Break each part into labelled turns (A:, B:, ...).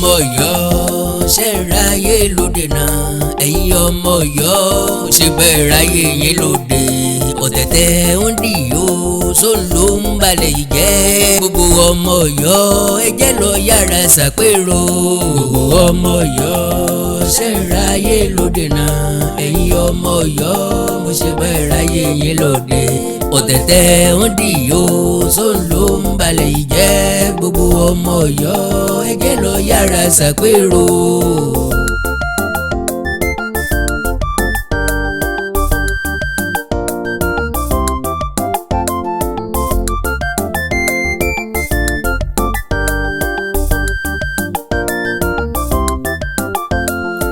A: ọmọ Ọ̀yọ́ ṣe ráyè lóde náà ẹ̀yin ọmọ Ọ̀yọ́ ṣe bẹ́ẹ̀ ráyè yín lóde ọ̀tẹ̀tẹ̀ ń dì yó sóun ló ń balẹ̀ yìí jẹ́ gbogbo ọmọ Ọ̀yọ́ ẹ jẹ́ lọ yára ṣàpérò gbogbo ọmọ Ọ̀yọ́ ṣe ráyè lóde náà ẹ̀yin ọmọ Ọ̀yọ́ mo ṣe bẹ́ẹ̀ ráyè yín lóde ọ̀tẹ̀tẹ̀ ń dì yó sóun ló ń balẹ̀ yìí jẹ́ gbogbo ọmọ Ọ̀yọ́ ẹ jẹ́ lọ yára ṣàpérò.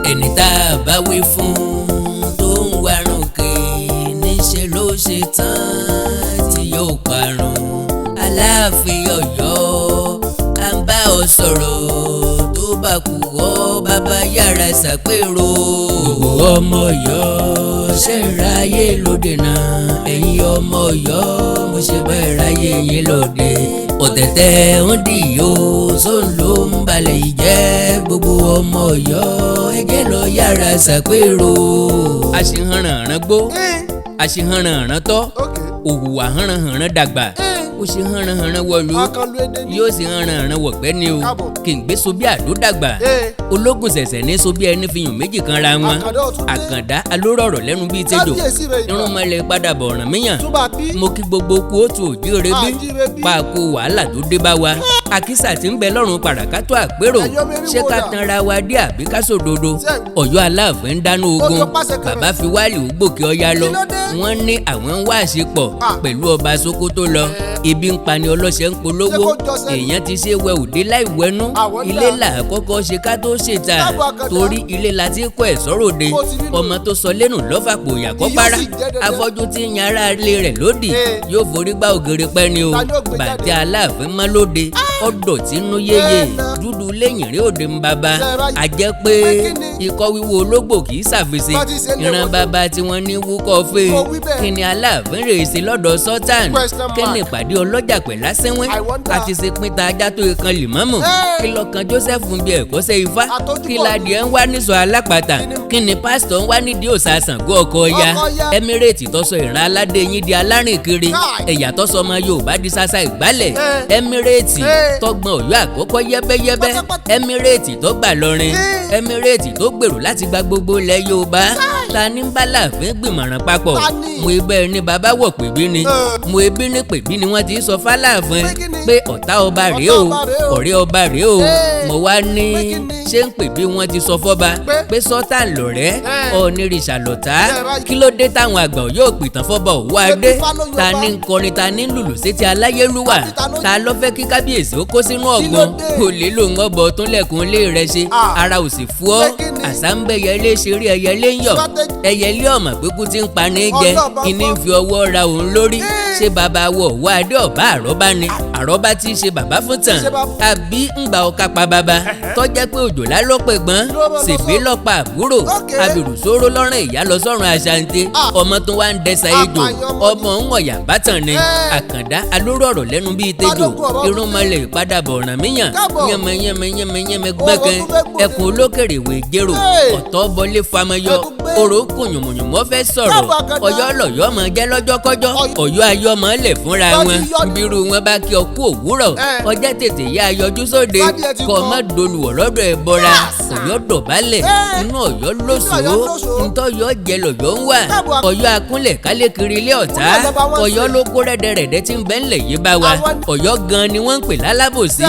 A: ẹni tá a bá wí fún tó ń warùn kì í níṣẹ́ ló ṣe tán tí yóò parun Aláàfin Ọ̀yọ́ à ń bá ọ sọ̀rọ̀ tó bá kù ọ́ bàbá yára ṣàpérò gbogbo ọmọ Ọ̀yọ́ ṣe ráyè lóde náà ẹ̀yin ọmọ Ọ̀yọ́ mo ṣe bẹ́ẹ̀ ráyè yín lóde ọ̀tẹ̀tẹ̀ ń dì yó sóun ló ń balẹ̀ yìí jẹ́ gbogbo ọmọ Ọ̀yọ́ ẹ jẹ́ lọ yára ṣàpérò. àṣehànràn gbó àṣehànràn tọ́ òwúwà hànràn dàgbà ó ṣe hànràn wọ̀lú yóò ṣe hànràn wọ̀gbẹ́ ni o kì í gbé so bí àdó dàgbà ológun ṣẹ̀ṣẹ̀ ní so bí ẹni fi yùn méjì kan ra wọn àkàndá alórọ̀rọ̀ lẹ́nu bíi tẹ́jọ́ irúnmọlẹ̀ padà bọ̀ ọ̀ràn míyàn mo kí gbogbo kóòtù òjíire bí paako wàhálà tó dé bá wa àkísà tí ń bẹ lọ́rùn pàràkátó àpérò ṣé ká tanra wa dé àbí ká sòdodo Ọ̀yọ́ Aláàfin ń dáná ogun bàbá fi wálé ògbókè Ọya lọ wọ́n ní àwọn ń wá àṣepọ̀ pẹ̀lú ọba Sókótó lọ ibi ń pani ọlọ́ṣẹ́ ń polówó èèyàn ti ṣe wẹ òde láì wẹnú ilé là kọ́kọ́ ṣe ká tó ṣètà torí ilé la ti kọ́ ẹ̀ sọ́rọ̀dẹ ọmọ tó sọ lẹ́nu lọ́fàpọ̀ ìyàkọ́ para afọ́jú tí ń yàrá ilé rẹ̀ lódì yóò forí gbá ògiri pẹ́ ni o bàtẹ́ Aláàfin mọ́ lóde ọ̀dọ̀ tí ń nú yéye dúdú lẹ́yìn rí òde ń bàbá a jẹ́ pé ikọ́ wíwo ológbò kì í ṣàfisì ìran bàbá tí wọ́n ní wúkọ́ fẹ́ kí ni Aláàfin rèé sí lọ́dọ̀ Sultan kí ni ìpàdé ọlọ́jà pẹ̀lá sẹ́wọ́n àti ṣe pínta ajá tó kan lìmọ́mù kí lọ́kàn Joseph ń bí ẹ̀kọ́ṣẹ́ ifá kí ladìẹ ń wá níṣọ alápàtà kí ni pásítọ̀ ń wá nídìí òòṣà Ṣàngó ọkọ̀ Ọya Emirate tọ́sọ ìran aládé yín di alárìn kiri ẹ̀yà tọ́sọ ọmọ Yorùbá di sasa ìgbálẹ̀ Emirate tọ́gbọ́n Ọ̀yọ́ àkọ́kọ́ yẹ́bẹ́yẹ́bẹ́ Emirate tó gbà lọ́rin Emirate tó gbèrò láti gba gbogbo ilẹ̀ Yorùbá ta ní bá Láàfin gbìmọ̀ràn papọ̀ mo ibẹ̀ ni bàbá wọ̀ pèbí ni mo ebi ní pèbí ni wọ́n ti sọ f'Aláàfin pé ọ̀tá ọba rèé o ọ̀rẹ́ ọba rèé o mo wá ní ṣé ń pèbí wọ́n ti sọ fọ́ba pé Sultan lọ̀rẹ́ Ọ̀nìrìṣà lọ̀tá kí ló dé táwọn àgbà yóò pìtàn fọ́ba OWOADE ta ní kọrin ta ní lùlù sétí aláyélúwà ta ló fẹ́ kí kábíyèsí ó kó sínú ọ̀gbun kò lè lò ń ọbọ̀ tó lẹ̀kùn lé rẹ̀ ṣe ara ò sì fú ọ́ àṣà ń bẹ̀yẹ lé ṣeré ẹyẹ lé ń yọ̀ ẹyẹ lé ọ̀mọ̀ pé kú ti ń pa ní jẹ ìní ń fi ọwọ́ ra òun lórí ṣé bàbá wọ OWOADE ọ̀bá àrọ́bá ni àrọ́bá tí í ṣe bàbá fún tàn àbí ńgbà ọ̀ka pa bàbá tọ́jẹ́ pé òjòlá ló pè gbọ́n ṣègbè lọ́pa àbúrò abìrùsóró lọ́rùn ìyá lọ sọ́run àṣàǹtẹ̀ ọmọ tó wá ń dẹ́sà ejò ọmọ ń wọ̀yà bátàn ni àkàndá alórọ̀rọ̀ lẹ́nu bíi tẹ́jọ́ irúnmọlẹ̀ ìpadàbọ̀ ọ̀ràn míyàn yẹmẹ gbẹ́kẹ́ ẹkùn olókèrè ìwé jérò ọ̀tọ̀ bọlé famayọ oró kùnyùmùnyùmọ́ fẹ́ sọ̀rọ̀ Ọ̀yọ́ lọ̀yọ́ mọ̀ jẹ́ lọ́jọ́kọ́jọ́ Ọ̀yọ́ ayọ́ mọ̀ lẹ̀ fúnra wọn bírú wọn bá kí ọkú òwúrọ̀ ọjọ́ tètè yá ayọjú sóde kọ́ ọ má dolùwọ̀ lọ́dọ̀ ẹ̀ bọ́ra Ọ̀yọ́ dọ̀bálẹ̀ inú Ọ̀yọ́ lóṣòó ntọ́yọ́ jẹ lọ́yọ́ ń wà Ọ̀yọ́ akúnlẹ̀ kálẹ̀ kiri ilé ọ̀tá Ọ̀yọ́ ló kó rẹ́dẹ̀rẹ̀dẹ̀ tí ń bẹ́ ńlẹ̀ yìí bá wa Ọ̀yọ́ gan ni wọ́n ń pè lálábòsí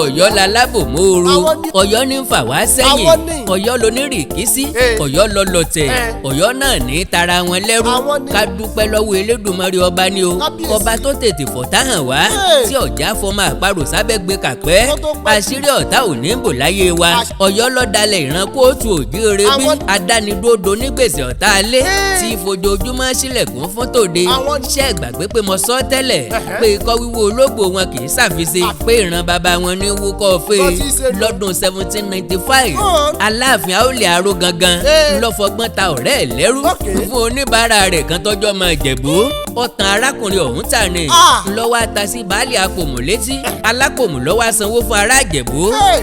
A: Ọ̀yọ́ lalábò mòoru Ọ̀yọ́ ní ń fà wá sẹ́yìn Ọ̀yọ́ lonírìkísí Ọ̀yọ́ lọlọ̀tẹ̀ Ọ̀yọ́ náà ní tara wọn lẹ́rú ká dúpẹ́ lọ́wọ́ Elédùmarè ọba ni o ọba tó tètè fọ̀tá hàn wá tí ọ̀já fọmọ àparò sábẹ́gbé kàpẹ́ àṣírí ọ̀tá ò ní bò láyé wa Ọ̀yọ́ lọ́dalẹ̀ ìran kóòtù òjíire bí adánidódo nígbèsè ọ̀tá alẹ́ tí ìfojoojúmọ́ sílẹ̀kùn fún tòde ṣé ẹ gbàgbé pé mo sọ tẹ́lẹ̀ pé ikọ́ wíwo ológbò wọn kì í ṣàfisí pé ìran bàbá wọn ní wúkọ́ fẹ́ lọ́dún 1795 Aláàfin Àólẹ̀ Aró gangan ńlọ́fọgbọ́n ta ọ̀rẹ́ ẹ̀ lẹ́rú fún oníbàárà rẹ̀ kan tọ́jọ́ máa jẹ̀bú ọ̀tàn arákùnrin ọ̀hún tà ní lọ́wọ́ atasi baálé apòmù létí alápòmù lọ́wọ́ asanwó fún ará Ìjẹ̀bú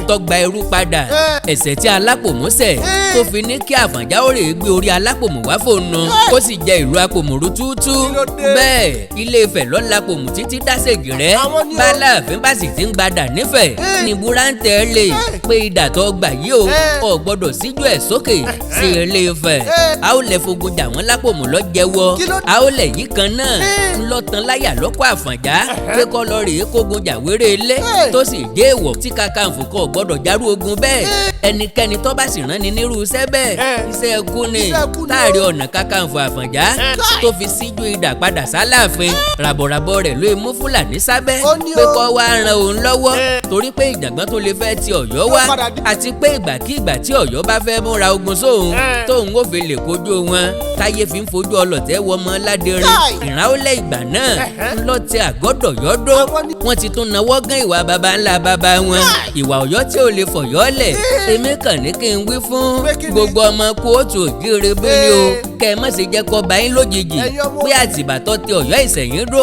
A: tọgbà ẹrú padà ẹ̀ṣẹ̀ tí alápòmù ṣẹ̀ tó fi ní kí Àfọ̀njá ó rè gbé orí alápòmù wá fòun kó sì jẹ ìlú apòmù rú túútú bẹ́ẹ̀ Ilé Ifẹ̀ lọ́lápòmù títí dásèjì rẹ̀ báláàfin bá sì ti ń gbadà nífẹ̀ẹ́ ní búrántẹ̀ lè pé idà tó gbà yìí o gbọ́dọ̀ síjú ẹ̀ sókè sí Ilé Ifẹ̀ a ó lẹ̀ fogun jà wọ́n lápòmù lọ jẹ́wọ́ a ó lẹ̀ yìí kan náà ńlọ́tàn láyà lọ́kọ̀ Àfọ̀njá pé kọ́ lọ rèé kógun jà wéré ilé tó sì jẹ́ èèwọ̀ tí Kakanfò kò gbọ́dọ̀ járú ogun bẹ́ẹ̀ ẹnikẹ́ni tó bá sì rán ni nírú iṣẹ́ bẹ́ẹ̀ iṣẹ́ ẹkú ni láàrin ọ̀nà Kakanfò Àfọ̀njá tó fi síjú idà padà sálàáfin ràbọ̀ràbọ̀ rẹ̀ ló mú Fúlàní sábẹ́ pé kó wá ran òun lọ́wọ́ torí pé ìjàngbọ̀n tó lè fẹ́ ti Ọ̀yọ́ wá àti pé ìgbàkígbà tí Ọ̀yọ́ bá fẹ́ múra ogun sóhun tóun ó fi lè kojú wọn táyé fi ń fojú ọlọ̀tẹ̀ wọ ọmọ ládẹrin ìrànwọ́lẹ̀ ìgbà náà ńlọ́tẹ̀ àgọ́dọ̀ yọ́dọ́ wọ́n ti tún nawọ́ gán ìwà baba ńlá baba wọn ìwà Ọ̀yọ́ tí ò lè fọ̀yọ́ lẹ̀ èmi kàn ní kí n wí fún gbogbo ọmọ kóòtù òjíire bíi o kẹ́ ẹ má ṣe jẹ́ kó bá yín lójijì pé Àtìbà tó tẹ Ọ̀yọ́ Ìṣẹ̀yìn dó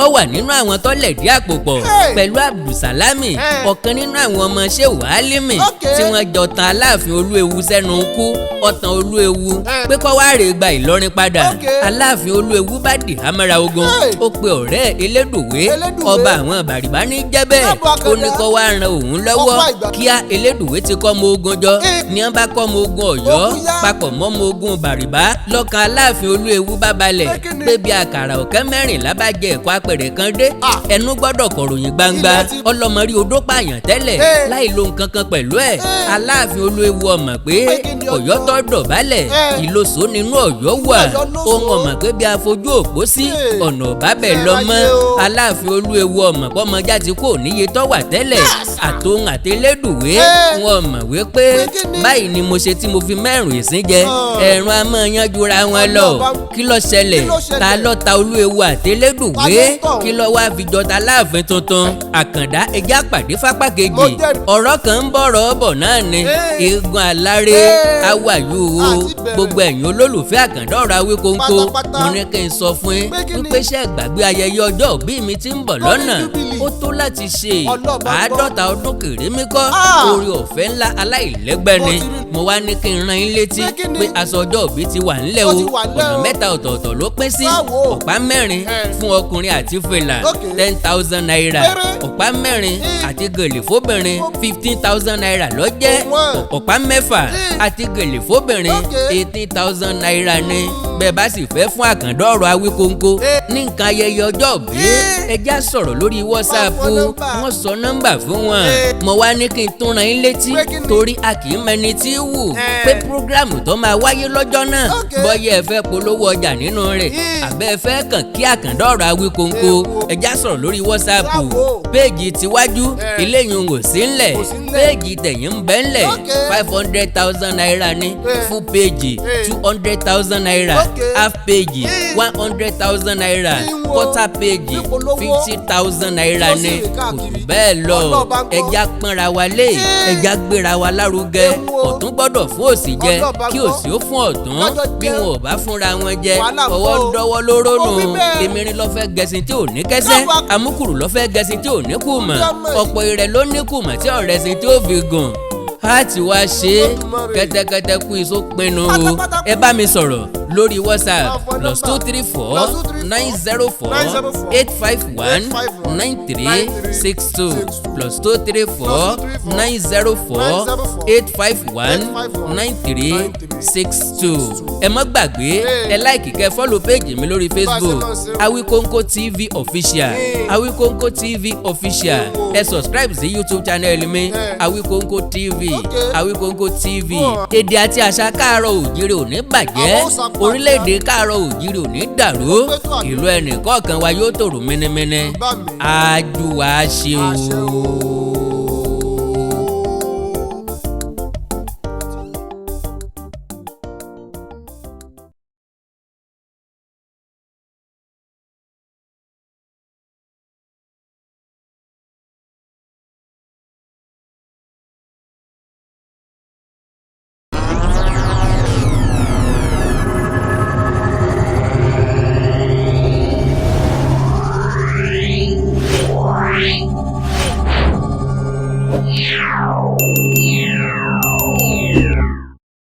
A: ó wà nínú àwọn tó lẹ̀dí àpò pọ̀ pẹ̀lú Abdulsalami ọ̀kan nínú àwọn ọmọ Ṣéhù Álímì tí wọ́n jọ tan Aláàfin Olúewu sẹ́nu kú ọ̀tàn Olúewu pé kó wá rè gba Ìlọrin padà Aláàfin Olúewu bá dì hámẹ́ra ogun ó pe ọ̀rẹ́ Elédùwé ọba àwọn Bàrìbá ní jẹ́bẹ̀ ó ní kó wá ran òun lọ́wọ́ kíá Elédùwé ti kọ́ ọmọ ogun jọ ní wọ́n bá kọ́ ọmọ ogun Ọ̀yọ́ papọ̀ mọ́ ọmọ ogun Bàrìbá lọ́kàn Aláàfin Olúewu bá balẹ̀ pé bí àkàrà ọ̀kẹ́ mẹ́rìnlá bá jẹ ẹ̀kọ́ apẹ̀rẹ̀ kan dé ẹnu gbọ́dọ̀ kọ̀ròyìn gbangba ọlọ́mọrí odó pààyàn tẹ́lẹ̀ láì lo nǹkan kan pẹ̀lú ẹ̀ Aláàfin Olúewu ọmọ pé Ọ̀yọ́ tó dọ̀bálẹ̀ ìlòsó nínú Ọ̀yọ́ wà ohun ọmọ pé bí afojú òpó sí ọ̀nà ọ̀bábẹ̀ lọ́mọ Aláàfin Olúewu ọmọ pọ́mọjá ti kò níye tó wà tẹ́lẹ̀ àtòhun àtẹlẹ́dùwé wọn mọ̀ wípé báyìí ni mo ṣe tí mo fi mẹ́rùn ìsín jẹ ẹ̀rùn a máa yanjura wọn lọ kí ló ṣẹlẹ̀ ta ló ta Olúewu àtẹlẹ́dùwé kí ló wá fi jọta Aláàfin tuntun Àkàndá ẹja pàdé fápá kejì ọ̀rọ̀ kan ń bọ̀rọ̀ bọ̀ náà ni eégún aláré awàyú o gbogbo ẹ̀yin olólùfẹ́ Àkàndá ọ̀rọ̀ Awíkonko mo ní kí n sọ fún yín wípé ṣé gbàgbé ayẹyẹ ọjọ́ òbí mi ti ń bọ̀ lọ́nà ó tó láti ṣe 50 ọdún kèrémí kọ́ oore ọ̀fẹ́ ńlá aláìlẹ́gbẹ́ ni mo wá ní kí n rán yín létí pé aṣọ ọjọ́ òbí ti wà ńlẹ̀ o ọ̀nà mẹ́ta ọ̀tọ̀ọ̀tọ̀ ló pín sí ọ̀pá mẹ́rin fún ọkùnrin àti fìlà 10,000 naira ọ̀pá mẹ́rin àti gèlè fóbìnrin 15,000 naira ló jẹ́ ọ̀pá mẹ́fà àti gèlè fóbìnrin 18,000 naira ni bẹ́ẹ̀ bá sì fẹ́ fún Àkàndá ọ̀rọ̀ Awíkonko ní nǹkan ayẹyẹ ọjọ́ òbí ẹ já sọ̀rọ̀ lórí WhatsApp wọ́n sọ nọ́mbà fún wọn mo wá ní kí n tún rán yín létí torí a kì í mẹni tí í wù pé prógráàmù tó máa wáyé lọ́jọ́ náà bọ́yá ẹ fẹ́ polówó ọjà nínú rẹ̀ àbẹ́ ẹ fẹ́ kàn kí Àkàndá ọ̀rọ̀ Awíkonko ẹ já sọ̀rọ̀ lórí WhatsApp péèjì tiwájú eléyìí ń wò sí ńlẹ̀ péèjì tẹ̀yìn ń bẹ́ ńlẹ̀ 500,000 naira ní fún péèjì 200,000 naira half péèjì 100,000 naira quarter péèjì 50,000 naira ní kò jù bẹ́ẹ̀ lọ ẹja pọ́nra wa lé ẹja gbéra wa lárugẹ ọ̀tún gbọ́dọ̀ fún òsì jẹ kí òsì ó fún ọ̀tún bí wọn ò bá fúnra wọn jẹ ọwọ́ ń dọ́wọ́ lóró nù èmìrín lọ́fẹ́ gẹ̀sìn tí ò ní kẹsẹ́ amúkùrù lọ́fẹ́ gẹ̀sìn tí ò ní kùmọ̀ ọ̀pọ̀ ìrẹ̀ ló ní kùmọ̀ tí ọ̀rẹ́sìn tí ó fi gùn a ti wá ṣe kẹ́tẹ́kẹ́tẹ́ kú iṣó pinnu o ẹ bá mi sọ̀rọ̀ lórí WhatsApp +234 904 851 9362 +234 904 851 9362. ẹ má gbàgbé ẹ láìkì kẹ́ fọ́lọ̀ péjì mi lórí Facebook Awikonko TV Official Awikonko TV Official ẹ subscribe sí YouTube channel mi Awikonko TV Awikonko TV èdè àti àṣà káàárọ̀ òjíire ò ní bàjẹ́ orílẹ̀-èdè káàárọ̀ òjíire ò ní dàrú ìlú ẹnìkọ̀ọ̀kan wa yóò tòrò mẹ́nẹ́mẹ́nẹ́ ájú wa ṣe o.